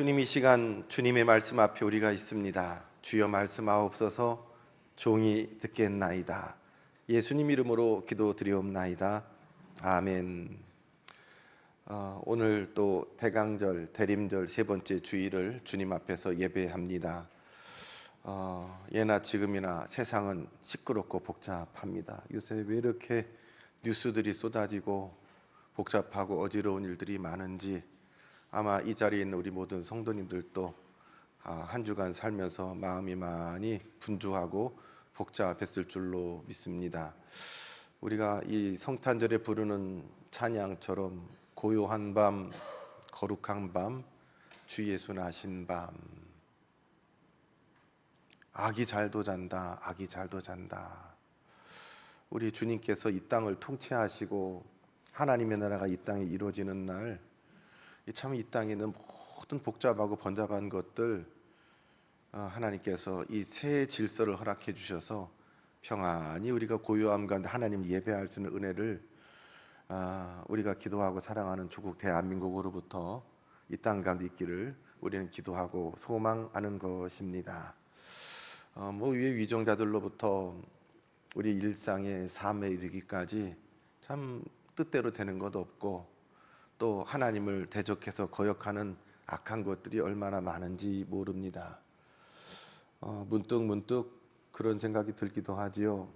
주님, 이 시간 주님의 말씀 앞에 우리가 있습니다. 주여 말씀하옵소서. 종이 듣겠나이다. 예수님 이름으로 기도드리옵나이다. 아멘. 오늘 또 대강절, 대림절 세 번째 주일을 주님 앞에서 예배합니다. 예나 지금이나 세상은 시끄럽고 복잡합니다. 요새 왜 이렇게 뉴스들이 쏟아지고 복잡하고 어지러운 일들이 많은지 아마 이 자리에 있는 우리 모든 성도님들도 한 주간 살면서 마음이 많이 분주하고 복잡했을 줄로 믿습니다. 우리가 이 성탄절에 부르는 찬양처럼 고요한 밤, 거룩한 밤, 주 예수 나신 밤, 아기 잘도 잔다, 아기 잘도 잔다. 우리 주님께서 이 땅을 통치하시고 하나님의 나라가 이 땅에 이루어지는 날, 참 이 땅에 있는 모든 복잡하고 번잡한 것들 하나님께서 이 새 질서를 허락해 주셔서 평안히 우리가 고요함 가운데 하나님 예배할 수 있는 은혜를 우리가 기도하고 사랑하는 조국 대한민국으로부터 이 땅 가운데 있기를 우리는 기도하고 소망하는 것입니다. 위에 위정자들로부터 우리 일상의 삶에 이르기까지 참 뜻대로 되는 것 없고 또 하나님을 대적해서 거역하는 악한 것들이 얼마나 많은지 모릅니다. 문득 그런 생각이 들기도 하지요.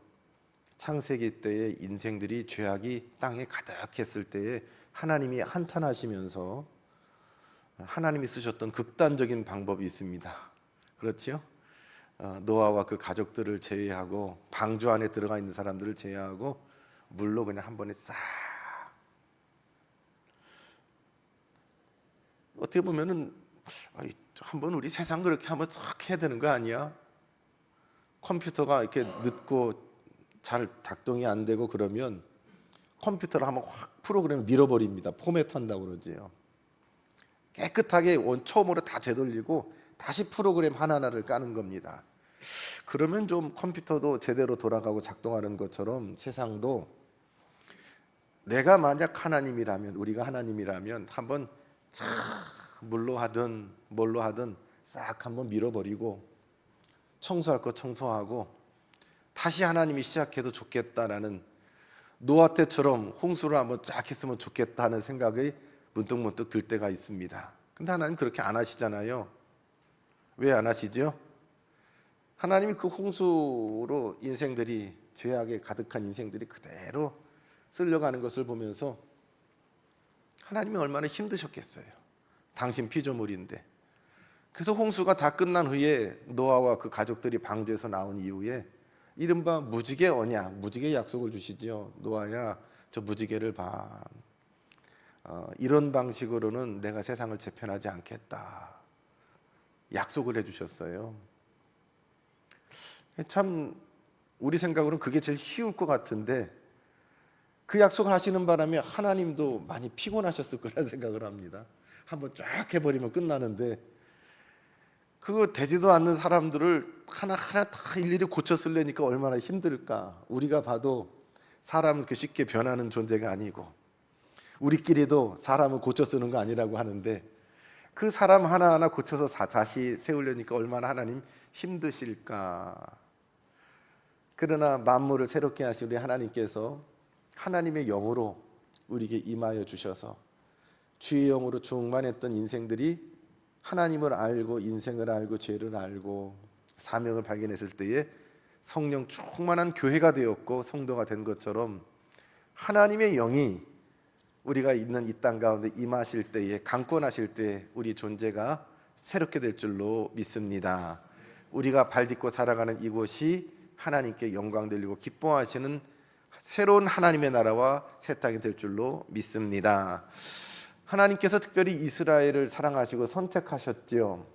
창세기 때의 인생들이 죄악이 땅에 가득했을 때에 하나님이 한탄하시면서 하나님이 쓰셨던 극단적인 방법이 있습니다. 그렇지요? 노아와 그 가족들을 제외하고 방주 안에 들어가 있는 사람들을 제외하고 물로 그냥 한 번에 싹, 어떻게 보면은 한번 우리 세상 그렇게 한번 싹 해야 되는 거 아니야? 컴퓨터가 이렇게 늦고 잘 작동이 안 되고 그러면 컴퓨터를 한번 확 프로그램 밀어버립니다. 포맷한다고 그러지요. 깨끗하게 처음으로 다 되돌리고 다시 프로그램 하나하나를 까는 겁니다. 그러면 좀 컴퓨터도 제대로 돌아가고 작동하는 것처럼 세상도 내가 만약 하나님이라면, 우리가 하나님이라면 한번 쫙 물로 하든 뭘로 하든 싹 한번 밀어버리고 청소할 거 청소하고 다시 하나님이 시작해도 좋겠다라는, 노아 때처럼 홍수를 한번 쫙 했으면 좋겠다는 생각이 문득 들 때가 있습니다. 근데 하나님 그렇게 안 하시잖아요. 왜 안 하시죠? 하나님이 그 홍수로 인생들이, 죄악에 가득한 인생들이 그대로 쓸려가는 것을 보면서 하나님이 얼마나 힘드셨겠어요. 당신 피조물인데. 그래서 홍수가 다 끝난 후에 노아와 그 가족들이 방주에서 나온 이후에 이른바 무지개 언약, 무지개 약속을 주시죠. 노아야, 저 무지개를 봐. 이런 방식으로는 내가 세상을 재편하지 않겠다. 약속을 해주셨어요. 참 우리 생각으로는 그게 제일 쉬울 것 같은데 그 약속을 하시는 바람에 하나님도 많이 피곤하셨을 거라는 생각을 합니다. 한번 쫙 해버리면 끝나는데 그거 되지도 않는 사람들을 하나하나 다 일일이 고쳐 쓰려니까 얼마나 힘들까. 우리가 봐도 사람은 그렇게 쉽게 변하는 존재가 아니고 우리끼리도 사람을 고쳐 쓰는 거 아니라고 하는데 그 사람 하나하나 고쳐서 다시 세우려니까 얼마나 하나님 힘드실까. 그러나 만물을 새롭게 하신 우리 하나님께서 하나님의 영으로 우리에게 임하여 주셔서 주의 영으로 충만했던 인생들이 하나님을 알고 인생을 알고 죄를 알고 사명을 발견했을 때에 성령 충만한 교회가 되었고 성도가 된 것처럼 하나님의 영이 우리가 있는 이 땅 가운데 임하실 때에, 강권하실 때에 우리 존재가 새롭게 될 줄로 믿습니다. 우리가 발딛고 살아가는 이곳이 하나님께 영광 돌리고 기뻐하시는 새로운 하나님의 나라와 새 땅이 될 줄로 믿습니다. 하나님께서 특별히 이스라엘을 사랑하시고 선택하셨지요.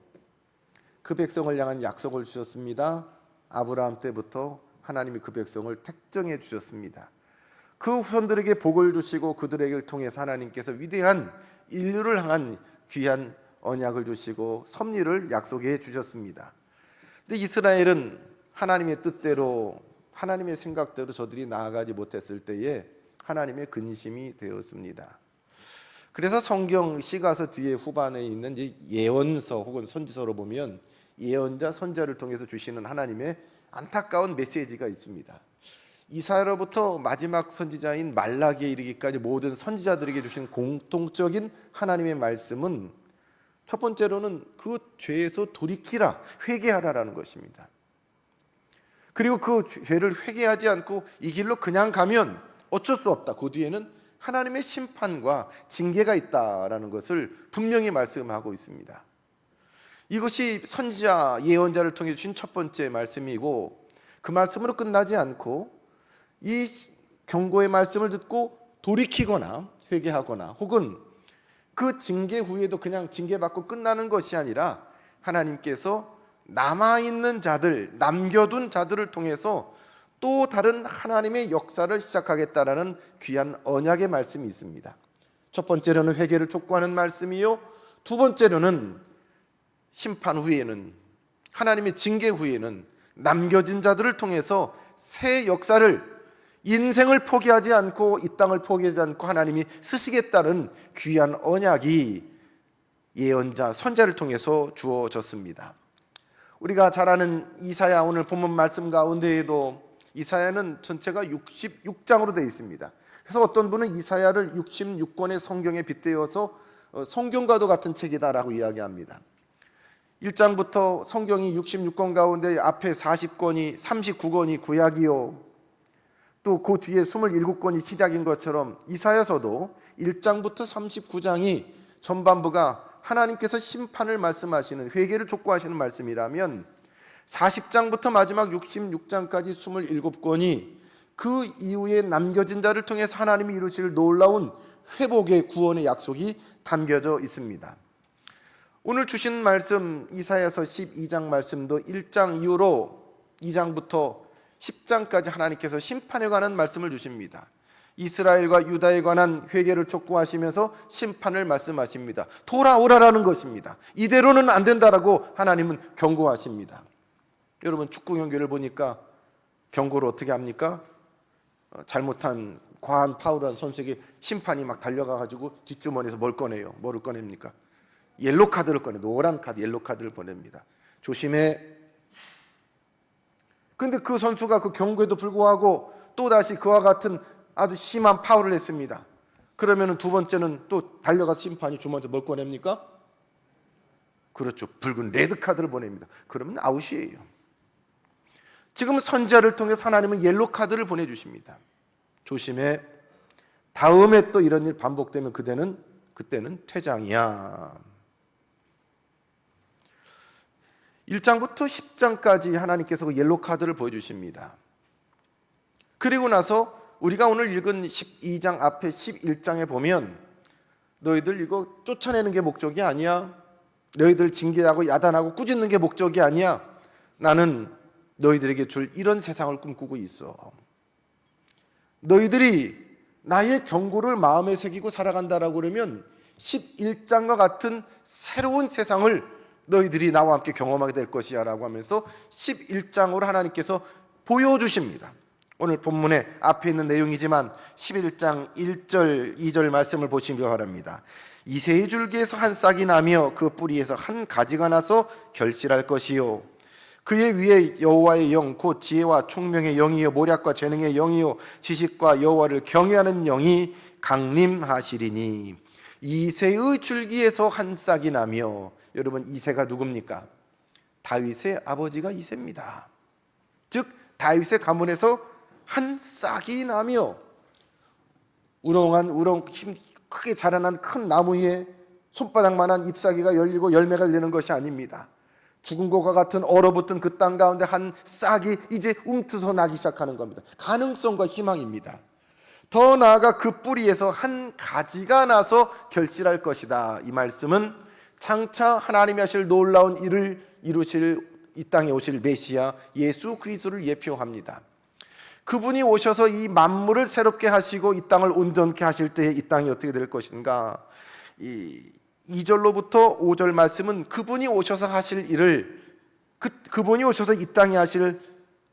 그 백성을 향한 약속을 주셨습니다. 아브라함 때부터 하나님이 그 백성을 택정해 주셨습니다. 그 후손들에게 복을 주시고 그들에게 통해서 하나님께서 위대한 인류를 향한 귀한 언약을 주시고 섭리를 약속해 주셨습니다. 근데 이스라엘은 하나님의 뜻대로, 하나님의 생각대로 저들이 나아가지 못했을 때에 하나님의 근심이 되었습니다. 그래서 성경 시가서 뒤에 후반에 있는 이제 예언서 혹은 선지서로 보면 예언자 선지자를 통해서 주시는 하나님의 안타까운 메시지가 있습니다. 이사야로부터 마지막 선지자인 말라기에 이르기까지 모든 선지자들에게 주신 공통적인 하나님의 말씀은 첫 번째로는 그 죄에서 돌이키라, 회개하라라는 것입니다. 그리고 그 죄를 회개하지 않고 이 길로 그냥 가면 어쩔 수 없다. 그 뒤에는 하나님의 심판과 징계가 있다라는 것을 분명히 말씀하고 있습니다. 이것이 선지자, 예언자를 통해 주신 첫 번째 말씀이고, 그 말씀으로 끝나지 않고 이 경고의 말씀을 듣고 돌이키거나 회개하거나 혹은 그 징계 후에도 그냥 징계받고 끝나는 것이 아니라 하나님께서 남아있는 자들, 남겨둔 자들을 통해서 또 다른 하나님의 역사를 시작하겠다라는 귀한 언약의 말씀이 있습니다. 첫 번째로는 회개를 촉구하는 말씀이요, 두 번째로는 심판 후에는, 하나님의 징계 후에는 남겨진 자들을 통해서 새 역사를, 인생을 포기하지 않고 이 땅을 포기하지 않고 하나님이 쓰시겠다는 귀한 언약이 예언자, 선지자를 통해서 주어졌습니다. 우리가 잘 아는 이사야 오늘 본문 말씀 가운데에도 이사야는 전체가 66장으로 되어 있습니다. 그래서 어떤 분은 이사야를 66권의 성경에 빗대어서 성경과도 같은 책이다라고 이야기합니다. 1장부터 성경이 66권 가운데 앞에 40권이 39권이 구약이요, 또 그 뒤에 27권이 시작인 것처럼 이사야서도 1장부터 39장이 전반부가 하나님께서 심판을 말씀하시는, 회개를 촉구하시는 말씀이라면 40장부터 마지막 66장까지 27권이 그 이후에 남겨진 자를 통해서 하나님이 이루실 놀라운 회복의 구원의 약속이 담겨져 있습니다. 오늘 주신 말씀 이사야서 12장 말씀도 1장 이후로 2장부터 10장까지 하나님께서 심판에 관한 말씀을 주십니다. 이스라엘과 유다에 관한 회개를 촉구하시면서 심판을 말씀하십니다. 돌아오라라는 것입니다. 이대로는 안 된다라고 하나님은 경고하십니다. 여러분, 축구 경기를 보니까 경고를 어떻게 합니까? 잘못한 과한 파울한 선수에게 심판이 막 달려가가지고 뒷주머니에서 뭘 꺼내요? 뭐를 꺼냅니까? 옐로 카드를 꺼내, 노란 카드, 옐로 카드를 보냅니다. 조심해. 근데 그 선수가 그 경고에도 불구하고 또다시 그와 같은 아주 심한 파울을 했습니다. 그러면 두 번째는 또 달려가서 심판이 주머니에서 뭘 꺼냅니까? 그렇죠, 붉은 레드 카드를 보냅니다. 그러면 아웃이에요. 지금 선지자를 통해서 하나님은 옐로 카드를 보내주십니다. 조심해. 다음에 또 이런 일 반복되면 그때는 퇴장이야. 1장부터 10장까지 하나님께서 옐로 카드를 보여주십니다. 그리고 나서 우리가 오늘 읽은 12장 앞에 11장에 보면 너희들 이거 쫓아내는 게 목적이 아니야. 너희들 징계하고 야단하고 꾸짖는 게 목적이 아니야. 나는 너희들에게 줄 이런 세상을 꿈꾸고 있어. 너희들이 나의 경고를 마음에 새기고 살아간다라고 그러면 11장과 같은 새로운 세상을 너희들이 나와 함께 경험하게 될 것이야 라고 하면서 11장으로 하나님께서 보여주십니다. 오늘 본문의 앞에 있는 내용이지만 11장 1절 2절 말씀을 보시기 바랍니다. 이새의 줄기에서 한 싹이 나며 그 뿌리에서 한 가지가 나서 결실할 것이요, 그의 위에 여호와의 영 곧 지혜와 총명의 영이요 모략과 재능의 영이요 지식과 여호와를 경외하는 영이 강림하시리니. 이새의 줄기에서 한 싹이 나며, 여러분 이새가 누굽니까? 다윗의 아버지가 이새입니다. 즉 다윗의 가문에서 한 싹이 나며, 우렁 힘 크게 자라난 큰 나무 위에 손바닥만한 잎사귀가 열리고 열매가 열리는 것이 아닙니다. 죽은 것과 같은 얼어붙은 그 땅 가운데 한 싹이 이제 움트서 나기 시작하는 겁니다. 가능성과 희망입니다. 더 나아가 그 뿌리에서 한 가지가 나서 결실할 것이다. 이 말씀은 장차 하나님이 하실 놀라운 일을 이루실 이 땅에 오실 메시아 예수 그리스도를 예표합니다. 그분이 오셔서 이 만물을 새롭게 하시고 이 땅을 온전케 하실 때에 이 땅이 어떻게 될 것인가? 2절로부터 5절 말씀은 그분이 오셔서 하실 일을, 그분이 오셔서 이 땅에 하실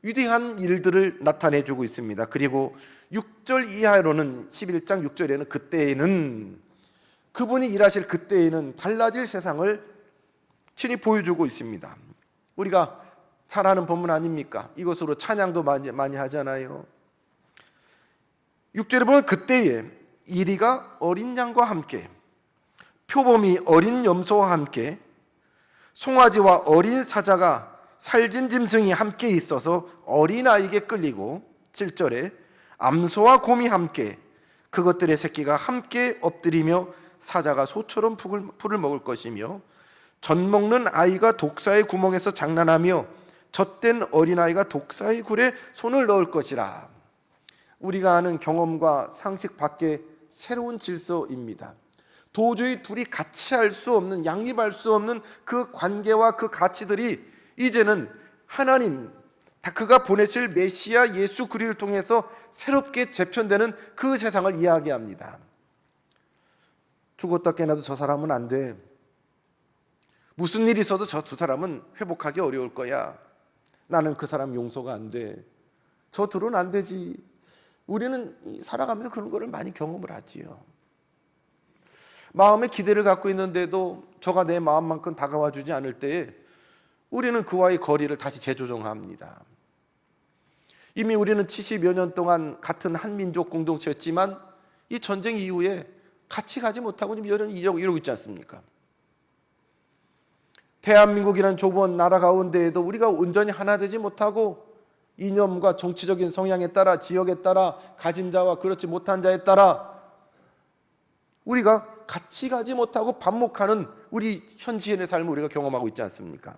위대한 일들을 나타내주고 있습니다. 그리고 6절 이하로는 11장 6절에는 그때에는 그분이 일하실 그때에는 달라질 세상을 친히 보여주고 있습니다. 우리가 잘 아는 본문 아닙니까? 이것으로 찬양도 많이 하잖아요. 6절에 보면 그때에 이리가 어린 양과 함께, 표범이 어린 염소와 함께, 송아지와 어린 사자가 살진 짐승이 함께 있어서 어린아이에게 끌리고, 7절에 암소와 곰이 함께, 그것들의 새끼가 함께 엎드리며 사자가 소처럼 풀을 먹을 것이며, 젖 먹는 아이가 독사의 구멍에서 장난하며 젖된 어린아이가 독사의 굴에 손을 넣을 것이라. 우리가 아는 경험과 상식 밖의 새로운 질서입니다. 도저히 둘이 같이 할 수 없는, 양립할 수 없는 그 관계와 그 가치들이 이제는 하나님, 그가 보내실 메시아 예수 그리스도를 통해서 새롭게 재편되는 그 세상을 이야기합니다. 죽었다 깨어나도 저 사람은 안 돼. 무슨 일이 있어도 저 두 사람은 회복하기 어려울 거야. 나는 그 사람 용서가 안 돼. 저 둘은 안 되지. 우리는 살아가면서 그런 거를 많이 경험을 하지요. 마음에 기대를 갖고 있는데도 저가 내 마음만큼 다가와 주지 않을 때에 우리는 그와의 거리를 다시 재조정합니다. 이미 우리는 70여 년 동안 같은 한민족 공동체였지만 이 전쟁 이후에 같이 가지 못하고 지금 여전히 이러고 있지 않습니까? 대한민국이라는 좁은 나라 가운데에도 우리가 온전히 하나 되지 못하고 이념과 정치적인 성향에 따라, 지역에 따라, 가진 자와 그렇지 못한 자에 따라 우리가 같이 가지 못하고 반목하는 우리 현지인의 삶을 우리가 경험하고 있지 않습니까?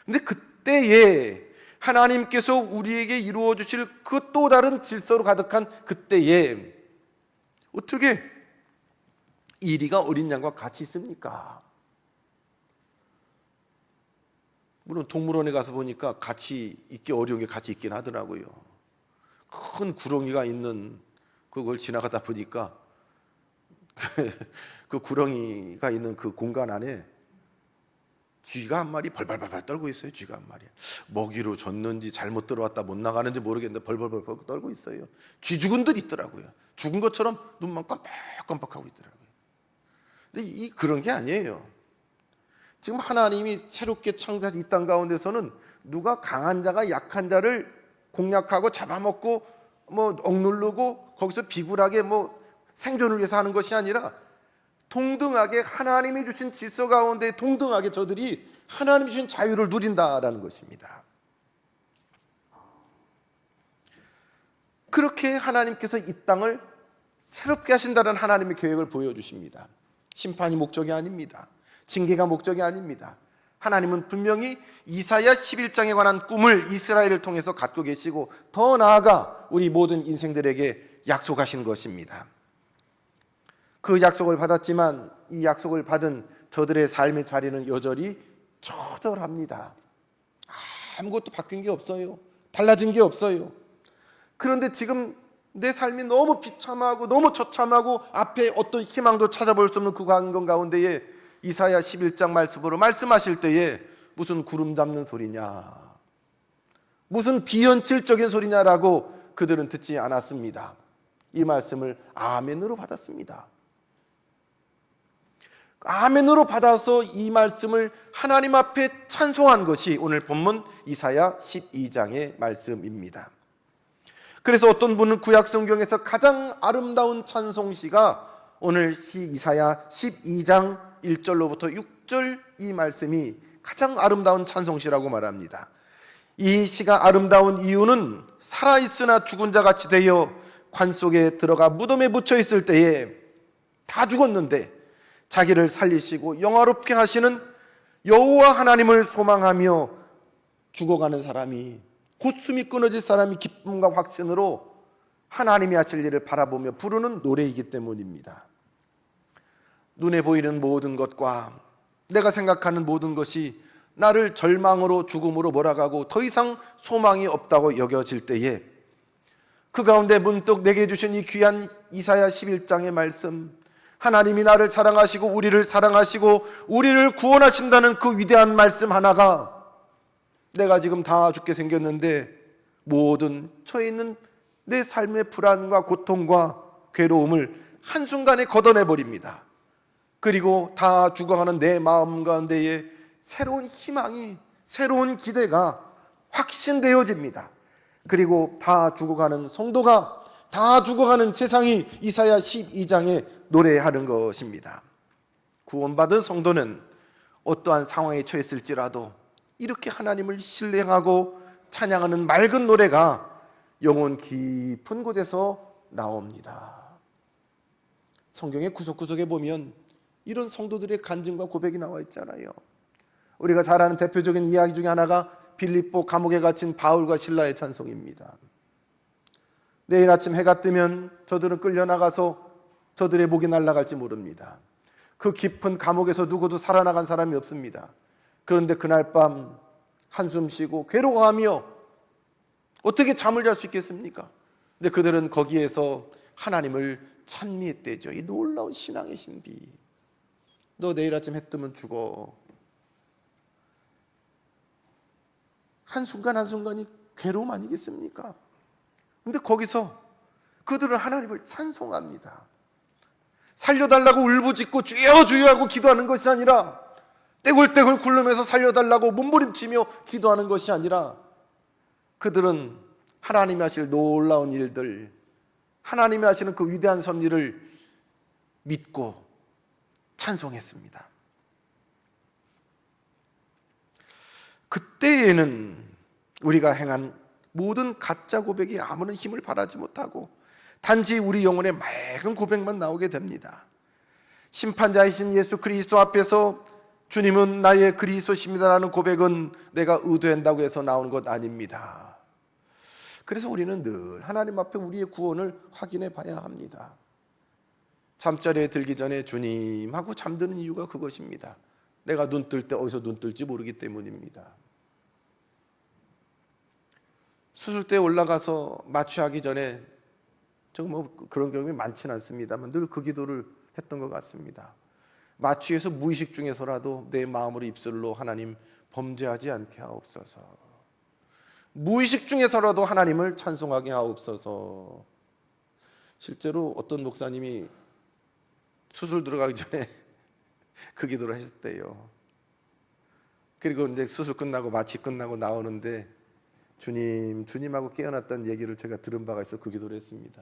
근데 그때에 하나님께서 우리에게 이루어 주실 그 또 다른 질서로 가득한 그때에 어떻게 이리가 어린 양과 같이 있습니까? 물론 동물원에 가서 보니까 같이 있기 어려운 게 같이 있긴 하더라고요. 큰 구렁이가 있는 그걸 지나가다 보니까 그 구렁이가 있는 그 공간 안에 쥐가 한 마리 벌벌벌 떨고 있어요. 쥐가 한 마리. 먹이로 줬는지 잘못 들어왔다 못 나가는지 모르겠는데 벌벌벌 떨고 있어요. 쥐 죽은들 있더라고요. 죽은 것처럼 눈만 깜빡깜빡하고 있더라고요. 근데 그런 게 아니에요. 지금 하나님이 새롭게 창조하신 이 땅 가운데서는 누가 강한 자가 약한 자를 공략하고 잡아먹고 억누르고 거기서 비굴하게 생존을 위해서 하는 것이 아니라 동등하게 하나님이 주신 질서 가운데 동등하게 저들이 하나님이 주신 자유를 누린다라는 것입니다. 그렇게 하나님께서 이 땅을 새롭게 하신다는 하나님의 계획을 보여주십니다. 심판이 목적이 아닙니다. 징계가 목적이 아닙니다. 하나님은 분명히 이사야 11장에 관한 꿈을 이스라엘을 통해서 갖고 계시고 더 나아가 우리 모든 인생들에게 약속하신 것입니다. 그 약속을 받았지만 이 약속을 받은 저들의 삶의 자리는 여전히 처절합니다. 아무것도 바뀐 게 없어요. 달라진 게 없어요. 그런데 지금 내 삶이 너무 비참하고 너무 처참하고 앞에 어떤 희망도 찾아볼 수 없는 그 광경 가운데에 이사야 11장 말씀으로 말씀하실 때에 무슨 구름 잡는 소리냐, 무슨 비현실적인 소리냐라고 그들은 듣지 않았습니다. 이 말씀을 아멘으로 받았습니다. 아멘으로 받아서 이 말씀을 하나님 앞에 찬송한 것이 오늘 본문 이사야 12장의 말씀입니다. 그래서 어떤 분은 구약 성경에서 가장 아름다운 찬송시가 오늘 시 이사야 12장 1절로부터 6절 이 말씀이 가장 아름다운 찬송시라고 말합니다. 이 시가 아름다운 이유는 살아있으나 죽은 자 같이 되어 관 속에 들어가 무덤에 묻혀 있을 때에 다 죽었는데 자기를 살리시고 영화롭게 하시는 여호와 하나님을 소망하며 죽어가는 사람이, 곧 숨이 끊어질 사람이 기쁨과 확신으로 하나님이 하실 일을 바라보며 부르는 노래이기 때문입니다. 눈에 보이는 모든 것과 내가 생각하는 모든 것이 나를 절망으로 죽음으로 몰아가고 더 이상 소망이 없다고 여겨질 때에 그 가운데 문득 내게 주신 이 귀한 이사야 11장의 말씀, 하나님이 나를 사랑하시고 우리를 사랑하시고 우리를 구원하신다는 그 위대한 말씀 하나가 내가 지금 다 죽게 생겼는데 모든 처해 있는 내 삶의 불안과 고통과 괴로움을 한순간에 걷어내버립니다. 그리고 다 죽어가는 내 마음 가운데에 새로운 희망이, 새로운 기대가 확신되어집니다. 그리고 다 죽어가는 성도가, 다 죽어가는 세상이 이사야 12장에 노래하는 것입니다. 구원받은 성도는 어떠한 상황에 처했을지라도 이렇게 하나님을 신뢰하고 찬양하는 맑은 노래가 영혼 깊은 곳에서 나옵니다. 성경의 구석구석에 보면 이런 성도들의 간증과 고백이 나와 있잖아요. 우리가 잘 아는 대표적인 이야기 중에 하나가 빌립보 감옥에 갇힌 바울과 실라의 찬송입니다. 내일 아침 해가 뜨면 저들은 끌려나가서 저들의 목이 날아갈지 모릅니다. 그 깊은 감옥에서 누구도 살아나간 사람이 없습니다. 그런데 그날 밤 한숨 쉬고 괴로워하며 어떻게 잠을 잘 수 있겠습니까? 근데 그들은 거기에서 하나님을 찬미했대죠. 이 놀라운 신앙의 신비. 너 내일 아침 해 뜨면 죽어. 한순간 한순간이 괴로움 아니겠습니까? 근데 거기서 그들은 하나님을 찬송합니다. 살려달라고 울부짖고 주여 주여 하고 기도하는 것이 아니라, 떼굴떼굴 굴르면서 살려달라고 몸부림치며 기도하는 것이 아니라, 그들은 하나님이 하실 놀라운 일들, 하나님이 하시는 그 위대한 섭리를 믿고 찬송했습니다. 그때에는 우리가 행한 모든 가짜 고백이 아무런 힘을 발하지 못하고 단지 우리 영혼의 맑은 고백만 나오게 됩니다. 심판자이신 예수 그리스도 앞에서 주님은 나의 그리스도십니다라는 고백은 내가 의도한다고 해서 나오는 것 아닙니다. 그래서 우리는 늘 하나님 앞에 우리의 구원을 확인해 봐야 합니다. 잠자리에 들기 전에 주님 하고 잠드는 이유가 그것입니다. 내가 눈 뜰 때 어디서 눈 뜰지 모르기 때문입니다. 수술대에 올라가서 마취하기 전에, 정말 그런 경험이 많지는 않습니다만 늘 그 기도를 했던 것 같습니다. 마취해서 무의식 중에서라도 내 마음으로 입술로 하나님 범죄하지 않게 하옵소서. 무의식 중에서라도 하나님을 찬송하게 하옵소서. 실제로 어떤 목사님이 수술 들어가기 전에 그 기도를 하셨대요. 그리고 이제 수술 끝나고 마취 끝나고 나오는데 주님하고 깨어났다는 얘기를 제가 들은 바가 있어 그 기도를 했습니다.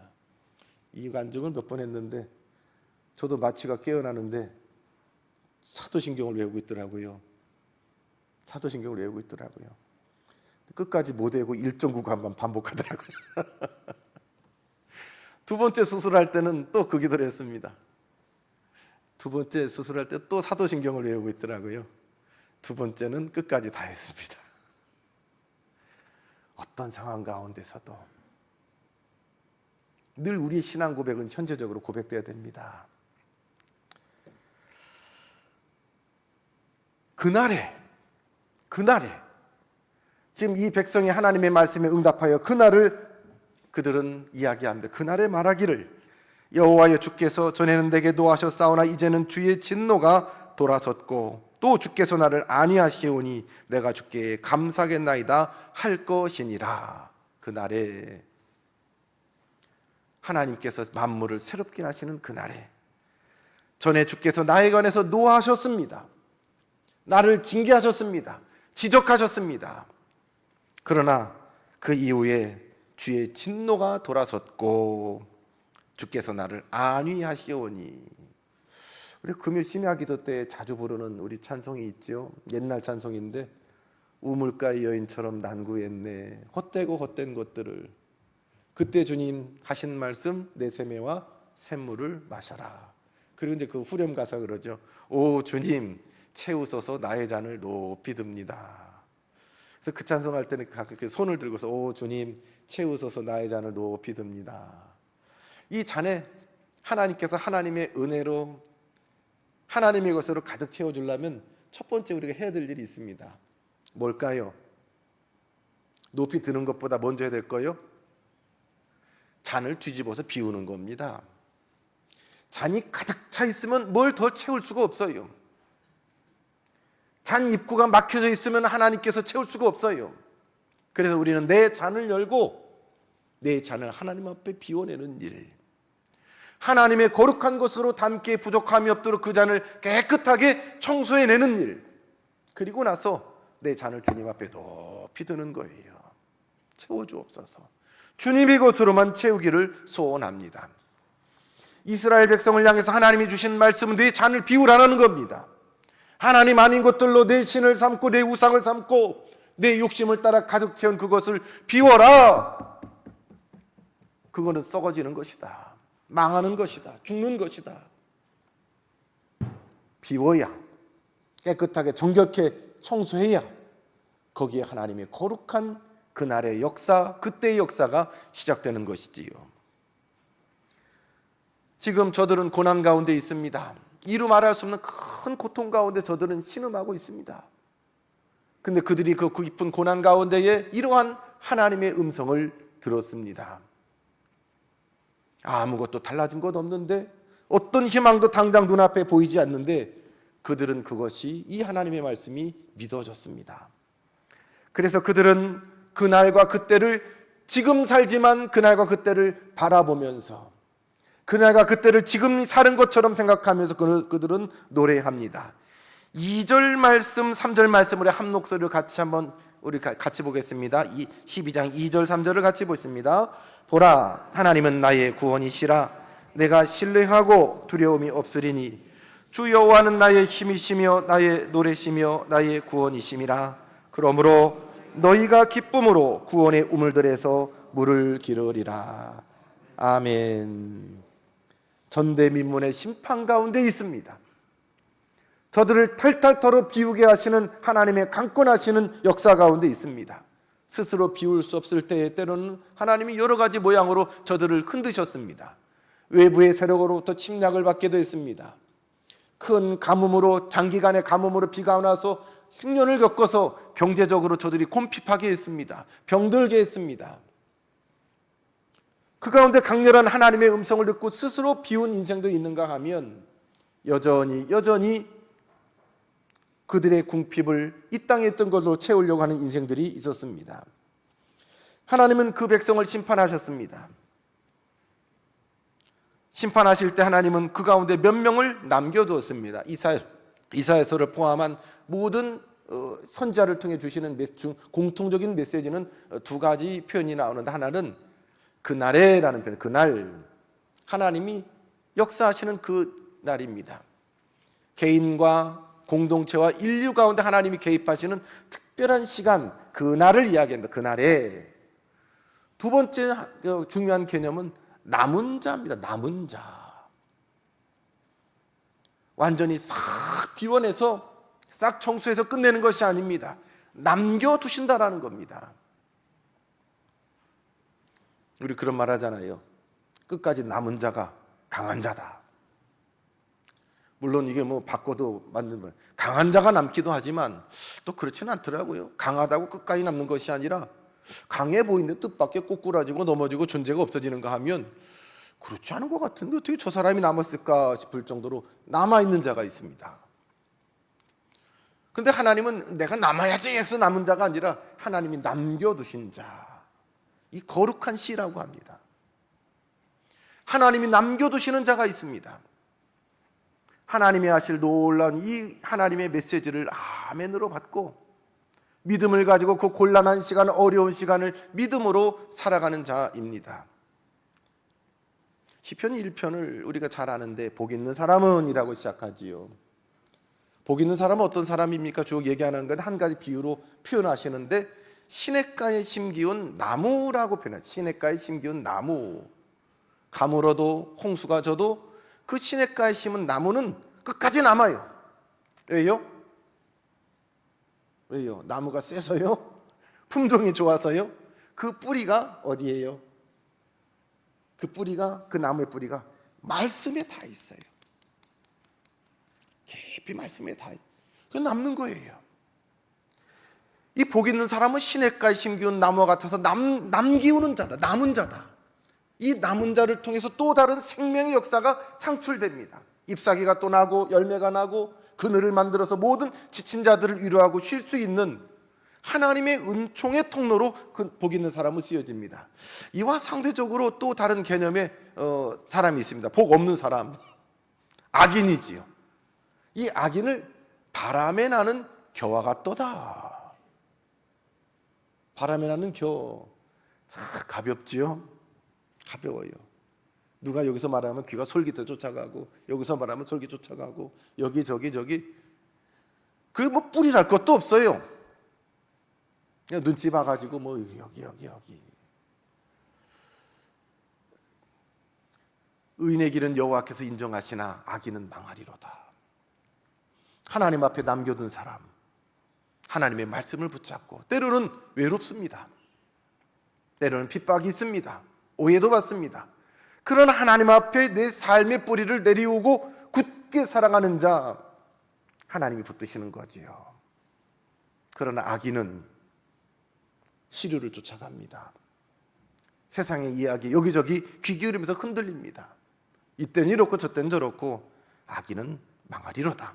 이 간증을 몇 번 했는데 저도 마취가 깨어나는데 사도신경을 외우고 있더라고요. 사도신경을 외우고 있더라고요. 끝까지 못 외우고 1.9간만 반복하더라고요. 두 번째 수술할 때는 또 그 기도를 했습니다. 두 번째 수술할 때 또 사도신경을 외우고 있더라고요. 두 번째는 끝까지 다 했습니다. 어떤 상황 가운데서도 늘 우리의 신앙 고백은 현재적으로 고백돼야 됩니다. 그날에 지금 이 백성이 하나님의 말씀에 응답하여 그날을 그들은 이야기합니다. 그날에 말하기를 여호와여 주께서 전에는 내게 노하셨사오나 이제는 주의 진노가 돌아섰고 또 주께서 나를 안위하시오니 내가 주께 감사하겠나이다 할 것이니라. 그날에 하나님께서 만물을 새롭게 하시는 그날에 전에 주께서 나에 관해서 노하셨습니다. 나를 징계하셨습니다. 지적하셨습니다. 그러나 그 이후에 주의 진노가 돌아섰고 주께서 나를 안위하시오니. 우리 금요 심야 기도 때 자주 부르는 우리 찬송이 있죠. 옛날 찬송인데 우물가의 여인처럼 난구했네 헛되고 헛된 것들을. 그때 주님 하신 말씀 내 세매와 샘물을 마셔라. 그리고 이제 그 후렴 가사 그러죠. 오 주님 채우소서 나의 잔을 높이 듭니다. 그래서 그 찬송할 때는 가끔 손을 들고서 오 주님 채우소서 나의 잔을 높이 듭니다. 이 잔에 하나님께서 하나님의 은혜로 하나님의 것으로 가득 채워주려면 첫 번째 우리가 해야 될 일이 있습니다. 뭘까요? 높이 드는 것보다 먼저 해야 될 거요? 잔을 뒤집어서 비우는 겁니다. 잔이 가득 차 있으면 뭘 더 채울 수가 없어요. 잔 입구가 막혀져 있으면 하나님께서 채울 수가 없어요. 그래서 우리는 내 잔을 열고 내 잔을 하나님 앞에 비워내는 일, 하나님의 거룩한 것으로 담기에 부족함이 없도록 그 잔을 깨끗하게 청소해내는 일, 그리고 나서 내 잔을 주님 앞에 높이 드는 거예요. 채워주옵소서. 주님이 것으로만 채우기를 소원합니다. 이스라엘 백성을 향해서 하나님이 주신 말씀은 내 잔을 비우라는 겁니다. 하나님 아닌 것들로 내 신을 삼고 내 우상을 삼고 내 욕심을 따라 가득 채운 그것을 비워라. 그거는 썩어지는 것이다. 망하는 것이다. 죽는 것이다. 비워야, 깨끗하게 정결케 청소해야 거기에 하나님의 거룩한 그날의 역사, 그때의 역사가 시작되는 것이지요. 지금 저들은 고난 가운데 있습니다. 이루 말할 수 없는 큰 고통 가운데 저들은 신음하고 있습니다. 근데 그들이 그 깊은 고난 가운데에 이러한 하나님의 음성을 들었습니다. 아무것도 달라진 것 없는데, 어떤 희망도 당장 눈앞에 보이지 않는데 그들은 그것이, 이 하나님의 말씀이 믿어졌습니다. 그래서 그들은 그날과 그때를, 지금 살지만 그날과 그때를 바라보면서 그날과 그때를 지금 사는 것처럼 생각하면서 그들은 노래합니다. 2절 말씀, 3절 말씀으로 한 목소리로 같이 한번 우리 같이 보겠습니다. 12장 2절 3절을 같이 보겠습니다. 보라, 하나님은 나의 구원이시라. 내가 신뢰하고 두려움이 없으리니 주 여호와는 나의 힘이시며 나의 노래시며 나의 구원이심이라. 그러므로 너희가 기쁨으로 구원의 우물들에서 물을 기르리라. 아멘. 전대민문의 심판 가운데 있습니다. 저들을 탈탈 털어 비우게 하시는 하나님의 강권하시는 역사 가운데 있습니다. 스스로 비울 수 없을 때에 때로는 하나님이 여러 가지 모양으로 저들을 흔드셨습니다. 외부의 세력으로부터 침략을 받기도 했습니다. 큰 가뭄으로, 장기간의 가뭄으로 비가 나서 흉년을 겪어서 경제적으로 저들이 곰핍하게 했습니다. 병들게 했습니다. 그 가운데 강렬한 하나님의 음성을 듣고 스스로 비운 인생도 있는가 하면 여전히 그들의 궁핍을 이 땅에 있던 걸로 채우려고 하는 인생들이 있었습니다. 하나님은 그 백성을 심판하셨습니다. 심판하실 때 하나님은 그 가운데 몇 명을 남겨두었습니다. 이사야서를 포함한 모든 선지자를 통해 주시는 공통적인 메시지는 두 가지 표현이 나오는데, 하나는 그날에라는 표현, 그날, 하나님이 역사하시는 그 날입니다. 개인과 공동체와 인류 가운데 하나님이 개입하시는 특별한 시간, 그날을 이야기합니다. 그날에. 두 번째 중요한 개념은 남은 자입니다. 남은 자. 완전히 싹 비워내서 싹 청소해서 끝내는 것이 아닙니다. 남겨두신다라는 겁니다. 우리 그런 말 하잖아요. 끝까지 남은 자가 강한 자다. 물론 이게 뭐 바꿔도 맞는 말. 강한 자가 남기도 하지만 또 그렇지는 않더라고요. 강하다고 끝까지 남는 것이 아니라 강해 보이는데 뜻밖의 꼬꾸라지고 넘어지고 존재가 없어지는가 하면 그렇지 않은 것 같은데 어떻게 저 사람이 남았을까 싶을 정도로 남아있는 자가 있습니다. 근데 하나님은 내가 남아야지 해서 남은 자가 아니라 하나님이 남겨두신 자, 이 거룩한 씨라고 합니다. 하나님이 남겨두시는 자가 있습니다. 하나님이 하실 놀라운 이 하나님의 메시지를 아멘으로 받고 믿음을 가지고 그 곤란한 시간, 어려운 시간을 믿음으로 살아가는 자입니다. 시편 1편을 우리가 잘 아는데 복 있는 사람은 이라고 시작하지요. 복 있는 사람은 어떤 사람입니까? 쭉 얘기하는 건 한 가지 비유로 표현하시는데, 시냇가에 심기운 나무라고 표현하죠. 시냇가에 심기운 나무. 가물어도 홍수가 져도 그 시냇가에 심은 나무는 끝까지 남아요. 왜요? 나무가 세서요? 품종이 좋아서요? 그 뿌리가 어디예요? 그 나무의 뿌리가 말씀에 다 있어요. 깊이 말씀에 다 있어요. 그 남는 거예요. 이 복 있는 사람은 시냇가에 심기운 나무와 같아서 남기우는 자다. 남은 자다. 이 남은 자를 통해서 또 다른 생명의 역사가 창출됩니다. 잎사귀가 또 나고 열매가 나고 그늘을 만들어서 모든 지친 자들을 위로하고 쉴 수 있는 하나님의 은총의 통로로 그 복 있는 사람은 쓰여집니다. 이와 상대적으로 또 다른 개념의 사람이 있습니다. 복 없는 사람, 악인이지요. 이 악인을 바람에 나는 겨와 같도다. 바람에 나는 겨, 가볍지요? 가벼워요. 누가 여기서 말하면 귀가 솔깃해 쫓아가고, 여기서 말하면 솔깃 쫓아가고, 여기 저기 그 뭐 뿌리 날 것도 없어요. 그냥 눈치 봐가지고 뭐 여기. 의인의 길은 여호와께서 인정하시나 악인은 망하리로다. 하나님 앞에 남겨둔 사람, 하나님의 말씀을 붙잡고, 때로는 외롭습니다. 때로는 핍박이 있습니다. 오해도 받습니다. 그러나 하나님 앞에 내 삶의 뿌리를 내리우고 굳게 살아가는 자, 하나님이 붙드시는 거지요. 그러나 악인은 시류를 쫓아갑니다. 세상의 이야기 여기저기 귀 기울이면서 흔들립니다. 이땐 이렇고 저땐 저렇고 악인은 망하리로다.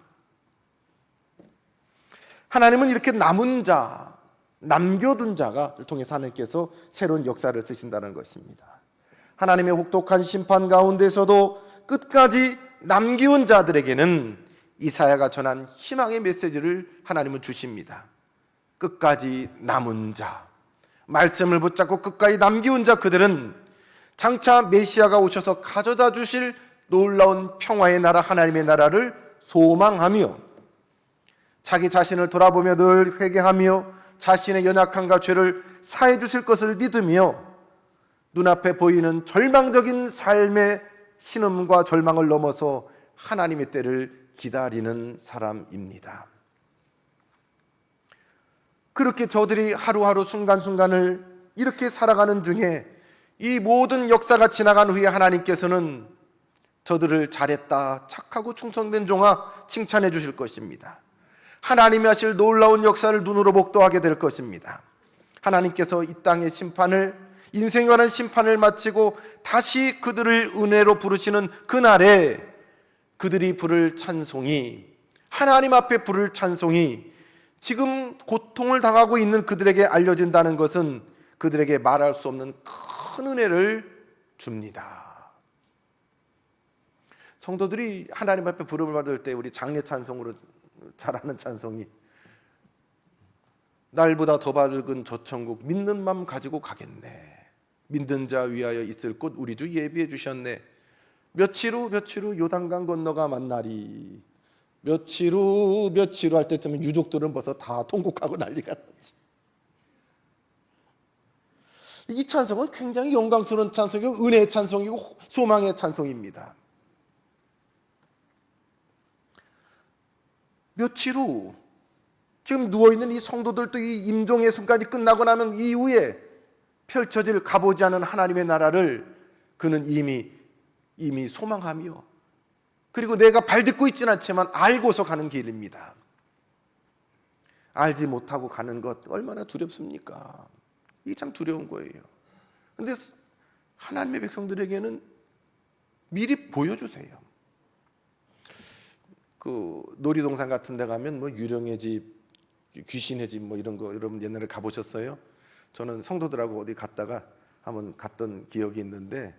하나님은 이렇게 남은 자, 남겨둔 자가 통해서 하나님께서 새로운 역사를 쓰신다는 것입니다. 하나님의 혹독한 심판 가운데서도 끝까지 남기운 자들에게는 이사야가 전한 희망의 메시지를 하나님은 주십니다. 끝까지 남은 자, 말씀을 붙잡고 끝까지 남기운 자, 그들은 장차 메시아가 오셔서 가져다 주실 놀라운 평화의 나라, 하나님의 나라를 소망하며 자기 자신을 돌아보며 늘 회개하며 자신의 연약함과 죄를 사해 주실 것을 믿으며 눈앞에 보이는 절망적인 삶의 신음과 절망을 넘어서 하나님의 때를 기다리는 사람입니다. 그렇게 저들이 하루하루 순간순간을 이렇게 살아가는 중에 이 모든 역사가 지나간 후에 하나님께서는 저들을 잘했다, 착하고 충성된 종아 칭찬해 주실 것입니다. 하나님이 하실 놀라운 역사를 눈으로 목도하게 될 것입니다. 하나님께서 이 땅의 심판을, 인생에 관한 심판을 마치고 다시 그들을 은혜로 부르시는 그날에 그들이 부를 찬송이, 하나님 앞에 부를 찬송이 지금 고통을 당하고 있는 그들에게 알려진다는 것은 그들에게 말할 수 없는 큰 은혜를 줍니다. 성도들이 하나님 앞에 부름을 받을 때 우리 장례 찬송으로 잘하는 찬송이 날보다 더 밝은 저 천국 믿는 맘 가지고 가겠네. 믿는 자 위하여 있을 곳 우리 주 예비해 주셨네. 며칠 후 요단강 건너가 만나리. 며칠 후 할 때쯤에 유족들은 벌써 다 통곡하고 난리가 났지. 이 찬송은 굉장히 영광스러운 찬송이고 은혜의 찬송이고 소망의 찬송입니다. 며칠 후 지금 누워있는 이 성도들도 이 임종의 순간이 끝나고 나면 이후에 펼쳐질 가보지 않은 하나님의 나라를 그는 이미 소망하며, 그리고 내가 발딛고 있지는 않지만 알고서 가는 길입니다. 알지 못하고 가는 것 얼마나 두렵습니까? 이게 참 두려운 거예요. 그런데 하나님의 백성들에게는 미리 보여주세요. 그 놀이동산 같은 데 가면 뭐 유령의 집, 귀신의 집 뭐 이런 거 여러분 옛날에 가보셨어요? 저는 성도들하고 어디 갔다가 한번 갔던 기억이 있는데,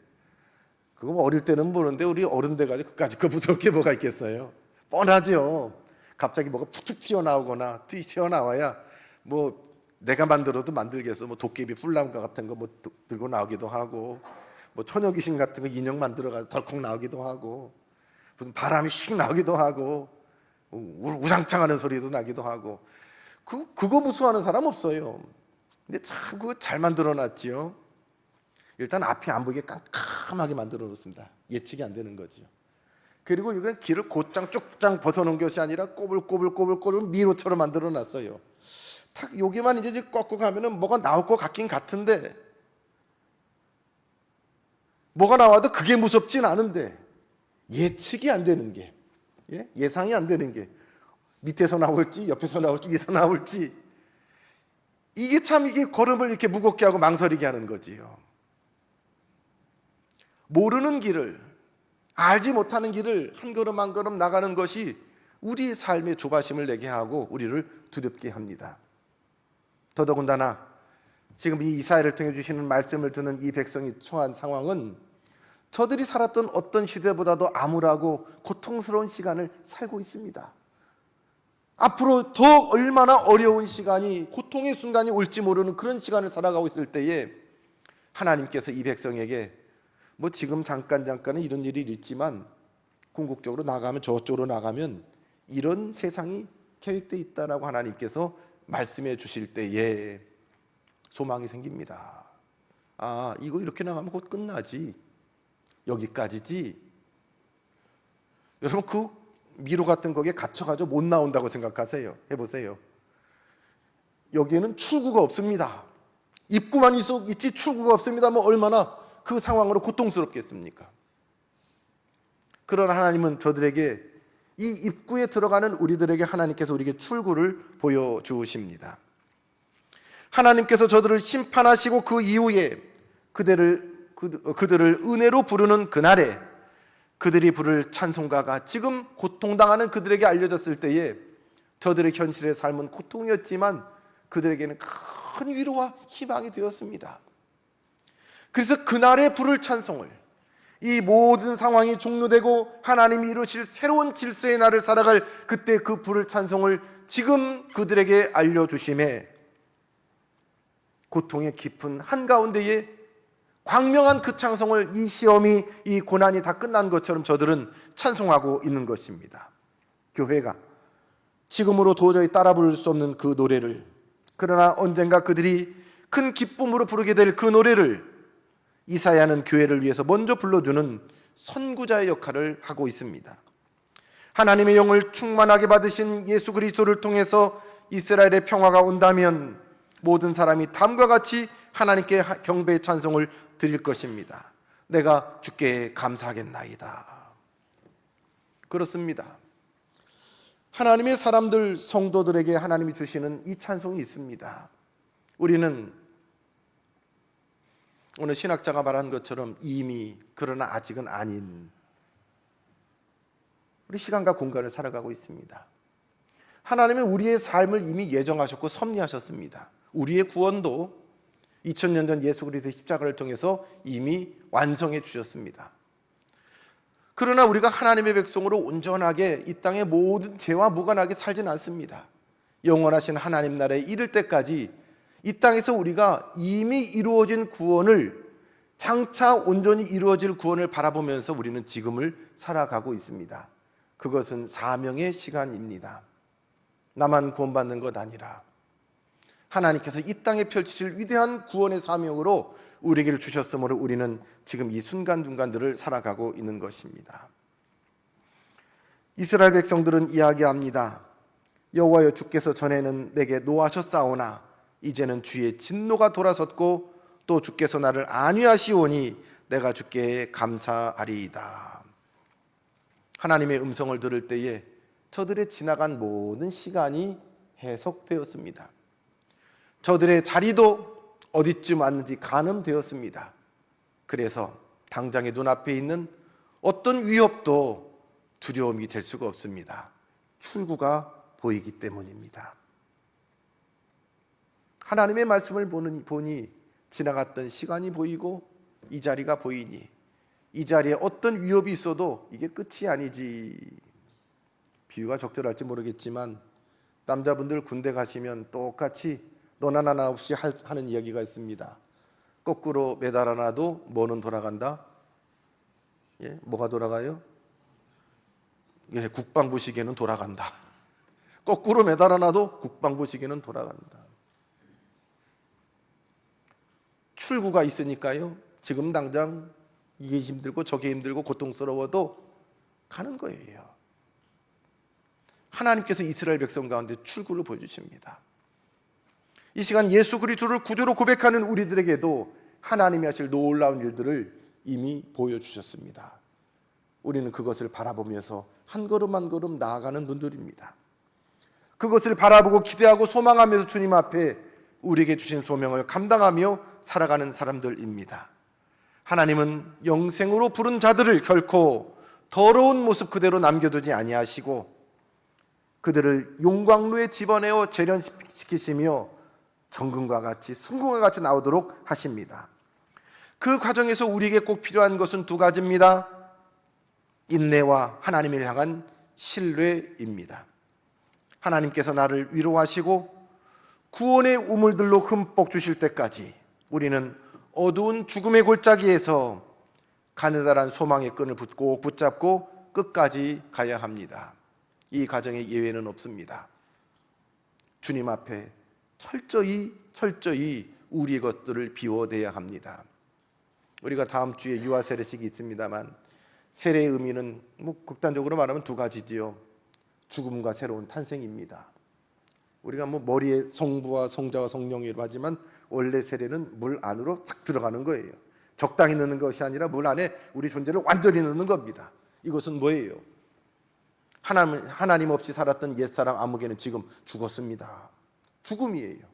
그거 뭐 어릴 때는 모르는데 우리 어른 돼가지고 그까짓 거 무섭게 뭐가 있겠어요? 뻔하죠. 갑자기 뭐가 툭툭 튀어나오거나 튀어나와야 뭐 내가 만들어도 만들겠어. 뭐 도깨비 뿔나무 같은 거 뭐 들고 나오기도 하고, 뭐 처녀 귀신 같은 거 인형 만들어가지고 덜컥 나오기도 하고, 무슨 바람이 씩 나오기도 하고, 우장창하는 소리도 나기도 하고, 그거 무서워하는 사람 없어요. 근데 참 그거 잘 만들어놨지요. 일단 앞이 안 보이게 깜깜하게 만들어 놓습니다. 예측이 안 되는 거죠. 그리고 이건 길을 곧장 쭉장 벗어놓은 것이 아니라 꼬불꼬불 미로처럼 만들어 놨어요. 탁 여기만 이제 꺾고 가면은 뭐가 나올 것 같긴 같은데, 뭐가 나와도 그게 무섭진 않은데 예측이 안 되는 게, 예상이 안 되는 게 밑에서 나올지 옆에서 나올지 위에서 나올지, 이게 참 이게 걸음을 이렇게 무겁게 하고 망설이게 하는 거지요. 모르는 길을, 알지 못하는 길을 한 걸음 한 걸음 나가는 것이 우리의 삶의 조바심을 내게 하고 우리를 두렵게 합니다. 더더군다나 지금 이 이사야를 통해 주시는 말씀을 듣는 이 백성이 처한 상황은 저들이 살았던 어떤 시대보다도 암울하고 고통스러운 시간을 살고 있습니다. 앞으로 더 얼마나 어려운 시간이, 고통의 순간이 올지 모르는 그런 시간을 살아가고 있을 때에 하나님께서 이 백성에게 뭐 지금 잠깐은 이런 일이 있지만 궁극적으로 나가면, 저쪽으로 나가면 이런 세상이 계획되어 있다라고 하나님께서 말씀해 주실 때에 소망이 생깁니다. 아, 이거 이렇게 나가면 곧 끝나지, 여기까지지. 여러분, 그 미로 같은 거기에 갇혀가지고 못 나온다고 생각하세요. 해보세요. 여기에는 출구가 없습니다. 입구만 있지 출구가 없습니다. 뭐 얼마나 그 상황으로 고통스럽겠습니까? 그러나 하나님은 저들에게, 이 입구에 들어가는 우리들에게 하나님께서 우리에게 출구를 보여주십니다. 하나님께서 저들을 심판하시고 그 이후에 그들을 은혜로 부르는 그날에 그들이 부를 찬송가가 지금 고통당하는 그들에게 알려졌을 때에 저들의 현실의 삶은 고통이었지만 그들에게는 큰 위로와 희망이 되었습니다. 그래서 그날에 부를 찬송을, 이 모든 상황이 종료되고 하나님이 이루실 새로운 질서의 날을 살아갈 그때 그 부를 찬송을 지금 그들에게 알려주심에 고통의 깊은 한가운데에 광명한 그 찬송을, 이 시험이, 이 고난이 다 끝난 것처럼 저들은 찬송하고 있는 것입니다. 교회가 지금으로 도저히 따라 부를 수 없는 그 노래를, 그러나 언젠가 그들이 큰 기쁨으로 부르게 될 그 노래를 이사야는 교회를 위해서 먼저 불러주는 선구자의 역할을 하고 있습니다. 하나님의 영을 충만하게 받으신 예수 그리스도를 통해서 이스라엘의 평화가 온다면 모든 사람이 다음과 같이 하나님께 경배의 찬송을 드릴 것입니다. 내가 주께 감사하겠나이다. 그렇습니다. 하나님의 사람들, 성도들에게 하나님이 주시는 이 찬송이 있습니다. 우리는 오늘 신학자가 말한 것처럼 이미, 그러나 아직은 아닌 우리 시간과 공간을 살아가고 있습니다. 하나님은 우리의 삶을 이미 예정하셨고 섭리하셨습니다. 우리의 구원도 2000년 전 예수 그리스도의 십자가를 통해서 이미 완성해 주셨습니다. 그러나 우리가 하나님의 백성으로 온전하게 이 땅의 모든 죄와 무관하게 살지는 않습니다. 영원하신 하나님 나라에 이를 때까지 이 땅에서 우리가 이미 이루어진 구원을, 장차 온전히 이루어질 구원을 바라보면서 우리는 지금을 살아가고 있습니다. 그것은 사명의 시간입니다. 나만 구원받는 것 아니라 하나님께서 이 땅에 펼치실 위대한 구원의 사명으로 우리에게 주셨으므로 우리는 지금 이 순간순간들을 살아가고 있는 것입니다. 이스라엘 백성들은 이야기합니다. 여호와여, 주께서 전에는 내게 노하셨사오나 이제는 주의 진노가 돌아섰고 또 주께서 나를 안위하시오니 내가 주께 감사하리이다. 하나님의 음성을 들을 때에 저들의 지나간 모든 시간이 해석되었습니다. 저들의 자리도 어디쯤 왔는지 가늠되었습니다. 그래서 당장의 눈앞에 있는 어떤 위협도 두려움이 될 수가 없습니다. 출구가 보이기 때문입니다. 하나님의 말씀을 보니 지나갔던 시간이 보이고 이 자리가 보이니 이 자리에 어떤 위협이 있어도 이게 끝이 아니지. 비유가 적절할지 모르겠지만 남자분들 군대 가시면 똑같이 너나 나나 없이 하는 이야기가 있습니다. 거꾸로 매달아놔도 뭐는 돌아간다? 예, 뭐가 돌아가요? 예, 국방부 시계는 돌아간다. 거꾸로 매달아놔도 국방부 시계는 돌아간다. 출구가 있으니까요, 지금 당장 이게 힘들고 저게 힘들고 고통스러워도 가는 거예요. 하나님께서 이스라엘 백성 가운데 출구를 보여주십니다. 이 시간 예수 그리스도를 구주로 고백하는 우리들에게도 하나님이 하실 놀라운 일들을 이미 보여주셨습니다. 우리는 그것을 바라보면서 한 걸음 한 걸음 나아가는 분들입니다. 그것을 바라보고 기대하고 소망하면서 주님 앞에 우리에게 주신 소명을 감당하며 살아가는 사람들입니다. 하나님은 영생으로 부른 자들을 결코 더러운 모습 그대로 남겨두지 아니하시고 그들을 용광로에 집어내어 재련시키시며 정금과 같이 순금과 같이 나오도록 하십니다. 그 과정에서 우리에게 꼭 필요한 것은 두 가지입니다. 인내와 하나님을 향한 신뢰입니다. 하나님께서 나를 위로하시고 구원의 우물들로 흠뻑 주실 때까지 우리는 어두운 죽음의 골짜기에서 가느다란 소망의 끈을 꼭 붙잡고 끝까지 가야 합니다. 이 과정에 예외는 없습니다. 주님 앞에 철저히 우리의 것들을 비워내야 합니다. 우리가 다음 주에 유아 세례식이 있습니다만, 세례의 의미는 극단적으로 말하면 두 가지지요. 죽음과 새로운 탄생입니다. 우리가 머리에 성부와 성자와 성령이라고 하지만 원래 세례는 물 안으로 탁 들어가는 거예요. 적당히 넣는 것이 아니라 물 안에 우리 존재를 완전히 넣는 겁니다. 이것은 뭐예요? 하나님 없이 살았던 옛사람 아무개는 지금 죽었습니다. 죽음이에요.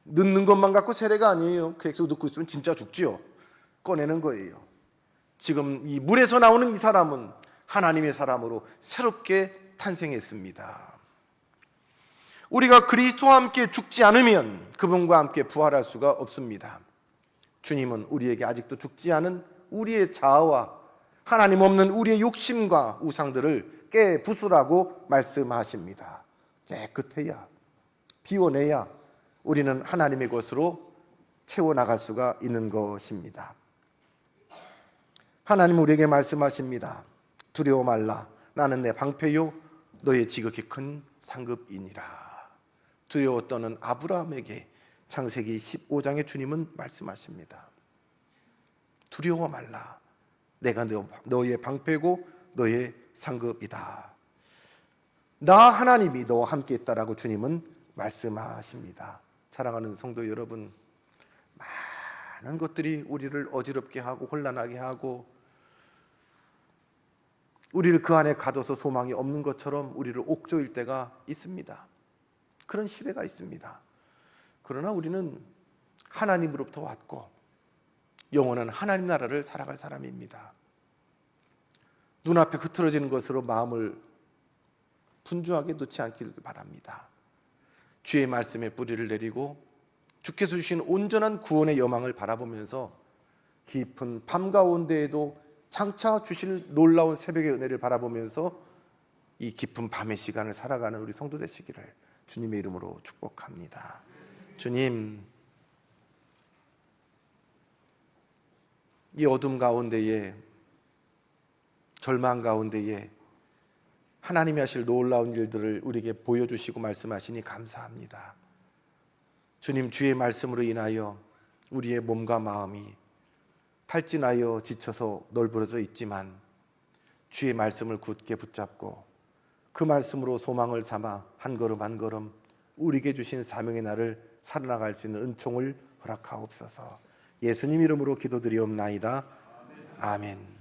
넣는 것만 갖고 세례가 아니에요. 계속 넣고 있으면 진짜 죽지요. 꺼내는 거예요. 지금 이 물에서 나오는 이 사람은 하나님의 사람으로 새롭게 탄생했습니다. 우리가 그리스도와 함께 죽지 않으면 그분과 함께 부활할 수가 없습니다. 주님은 우리에게 아직도 죽지 않은 우리의 자아와 하나님 없는 우리의 욕심과 우상들을 깨부수라고 말씀하십니다. 깨끗해야, 비워내야 우리는 하나님의 것으로 채워나갈 수가 있는 것입니다. 하나님 우리에게 말씀하십니다. 두려워 말라. 나는 내 방패요 너의 지극히 큰 상급이니라. 두려워 떠는 아브라함에게 창세기 15장에 주님은 말씀하십니다. 두려워 말라. 내가 너의 방패고 너의 상급이다. 나 하나님이 너와 함께 있다라고 주님은 말씀하십니다. 사랑하는 성도 여러분, 많은 것들이 우리를 어지럽게 하고 혼란하게 하고 우리를 그 안에 가둬서 소망이 없는 것처럼 우리를 옥조일 때가 있습니다. 그런 시대가 있습니다. 그러나 우리는 하나님으로부터 왔고 영원한 하나님 나라를 살아갈 사람입니다. 눈앞에 흐트러지는 것으로 마음을 분주하게 놓지 않기를 바랍니다. 주의 말씀에 뿌리를 내리고 주께서 주신 온전한 구원의 여망을 바라보면서 깊은 밤 가운데에도 장차 주실 놀라운 새벽의 은혜를 바라보면서 이 깊은 밤의 시간을 살아가는 우리 성도 되시기를 주님의 이름으로 축복합니다. 주님, 이 어둠 가운데에, 절망 가운데에 하나님이 하실 놀라운 일들을 우리에게 보여주시고 말씀하시니 감사합니다. 주님, 주의 말씀으로 인하여 우리의 몸과 마음이 탈진하여 지쳐서 널브러져 있지만 주의 말씀을 굳게 붙잡고 그 말씀으로 소망을 삼아 한 걸음 한 걸음 우리에게 주신 사명의 날을 살아나갈 수 있는 은총을 허락하옵소서. 예수님 이름으로 기도드리옵나이다. 아멘.